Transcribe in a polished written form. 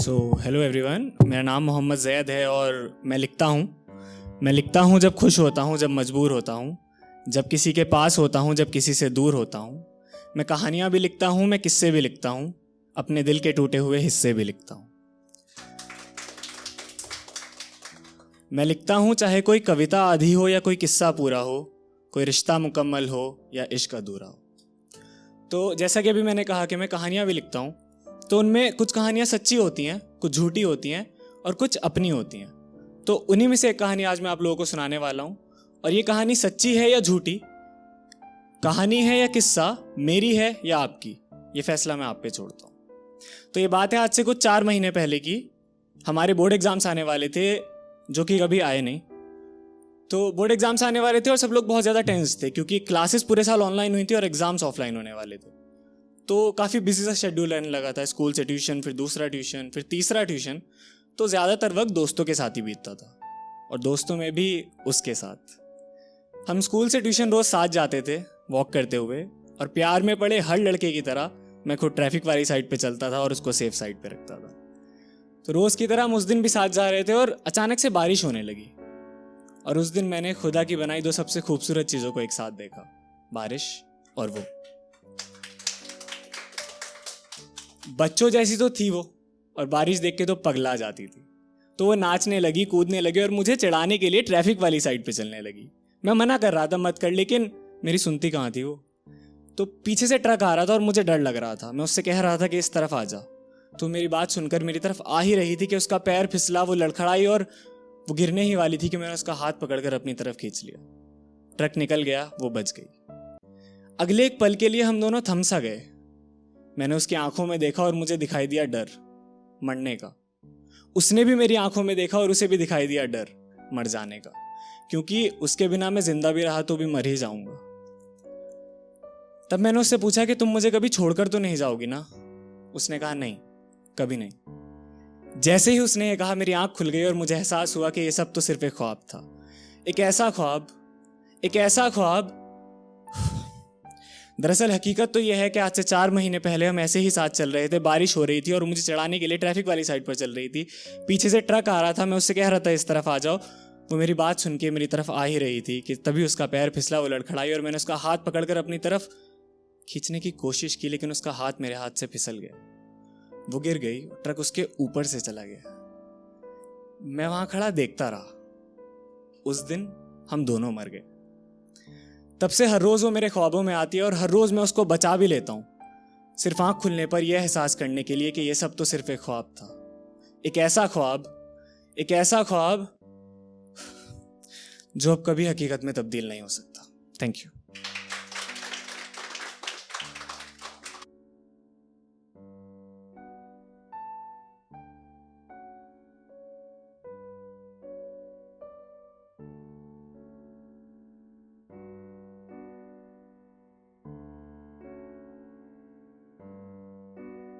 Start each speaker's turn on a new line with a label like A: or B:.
A: Hello everyone, मेरा नाम मोहम्मद ज़ैद है और मैं लिखता हूँ जब खुश होता हूँ, जब मजबूर होता हूँ, जब किसी के पास होता हूँ, जब किसी से दूर होता हूँ। मैं कहानियाँ भी लिखता हूँ, मैं किस्से भी लिखता हूँ, अपने दिल के टूटे हुए हिस्से भी लिखता हूँ। मैं लिखता हूँ चाहे कोई कविता आधी हो या कोई किस्सा पूरा हो, कोई रिश्ता मुकम्मल हो या इश्क अधूरा हो। तो जैसा कि अभी मैंने कहा कि मैं कहानियाँ भी लिखता हूँ, तो उनमें कुछ कहानियाँ सच्ची होती हैं, कुछ झूठी होती हैं और कुछ अपनी होती हैं। तो उन्हीं में से एक कहानी आज मैं आप लोगों को सुनाने वाला हूँ। और ये कहानी सच्ची है या झूठी, कहानी है या किस्सा, मेरी है या आपकी, ये फैसला मैं आप पे छोड़ता हूँ। तो ये बात है आज से कुछ 4 महीने पहले की। हमारे बोर्ड एग्जाम्स आने वाले थे, जो कि कभी आए नहीं। तो बोर्ड एग्जाम्स आने वाले थे और सब लोग बहुत ज़्यादा टेंस थे, क्योंकि क्लासेस पूरे साल ऑनलाइन हुई थी और एग्जाम्स ऑफलाइन होने वाले थे। तो काफ़ी बिजी सा शेड्यूल रहने लगा था, स्कूल से ट्यूशन, फिर दूसरा ट्यूशन, फिर तीसरा ट्यूशन। तो ज़्यादातर वक्त दोस्तों के साथ ही बीतता था, और दोस्तों में भी उसके साथ। हम स्कूल से ट्यूशन रोज़ साथ जाते थे वॉक करते हुए, और प्यार में पड़े हर लड़के की तरह मैं खुद ट्रैफिक वाली साइड पे चलता था और उसको सेफ साइड पे रखता था। तो रोज़ की तरह हम उस दिन भी साथ जा रहे थे और अचानक से बारिश होने लगी। और उस दिन मैंने खुदा की बनाई 2 सबसे खूबसूरत चीज़ों को एक साथ देखा, बारिश और वो। बच्चों जैसी तो थी वो, और बारिश देख के तो पगला जाती थी। तो वो नाचने लगी, कूदने लगी और मुझे चिढ़ाने के लिए ट्रैफिक वाली साइड पे चलने लगी। मैं मना कर रहा था मत कर, लेकिन मेरी सुनती कहाँ थी वो। तो पीछे से ट्रक आ रहा था और मुझे डर लग रहा था। मैं उससे कह रहा था कि इस तरफ आ जा। तो मेरी बात सुनकर मेरी तरफ आ ही रही थी कि उसका पैर फिसला, वो लड़खड़ाई और वो गिरने ही वाली थी कि मैंने उसका हाथ पकड़कर अपनी तरफ खींच लिया। ट्रक निकल गया, वो बच गई। अगले एक पल के लिए हम दोनों थम सा गए। मैंने उसकी आंखों में देखा और मुझे दिखाई दिया डर मरने का। उसने भी मेरी आंखों में देखा और उसे भी दिखाई दिया डर मर जाने का, क्योंकि उसके बिना मैं जिंदा भी रहा तो भी मर ही जाऊंगा। तब मैंने उससे पूछा कि तुम मुझे कभी छोड़कर तो नहीं जाओगी ना? उसने कहा नहीं, कभी नहीं। जैसे ही उसने ये कहा, मेरी आंख खुल गई और मुझे एहसास हुआ कि ये सब तो सिर्फ एक ख्वाब था। एक ऐसा ख्वाब। दरअसल हकीकत तो यह है कि आज से 4 महीने पहले हम ऐसे ही साथ चल रहे थे। बारिश हो रही थी और मुझे चढ़ाने के लिए ट्रैफिक वाली साइड पर चल रही थी। पीछे से ट्रक आ रहा था, मैं उससे कह रहा था इस तरफ आ जाओ। वो मेरी बात सुन के मेरी तरफ आ ही रही थी कि तभी उसका पैर फिसला, वो लड़खड़ाई और मैंने उसका हाथ पकड़कर अपनी तरफ खींचने की कोशिश की, लेकिन उसका हाथ मेरे हाथ से फिसल गया। वो गिर गई, ट्रक उसके ऊपर से चला गया। मैं वहां खड़ा देखता रहा। उस दिन हम दोनों मर गए। तब से हर रोज वो मेरे ख्वाबों में आती है और हर रोज मैं उसको बचा भी लेता हूँ, सिर्फ आंख खुलने पर यह एहसास करने के लिए कि यह सब तो सिर्फ एक ख्वाब था। एक ऐसा ख्वाब जो अब कभी हकीकत में तब्दील नहीं हो सकता। Thank you.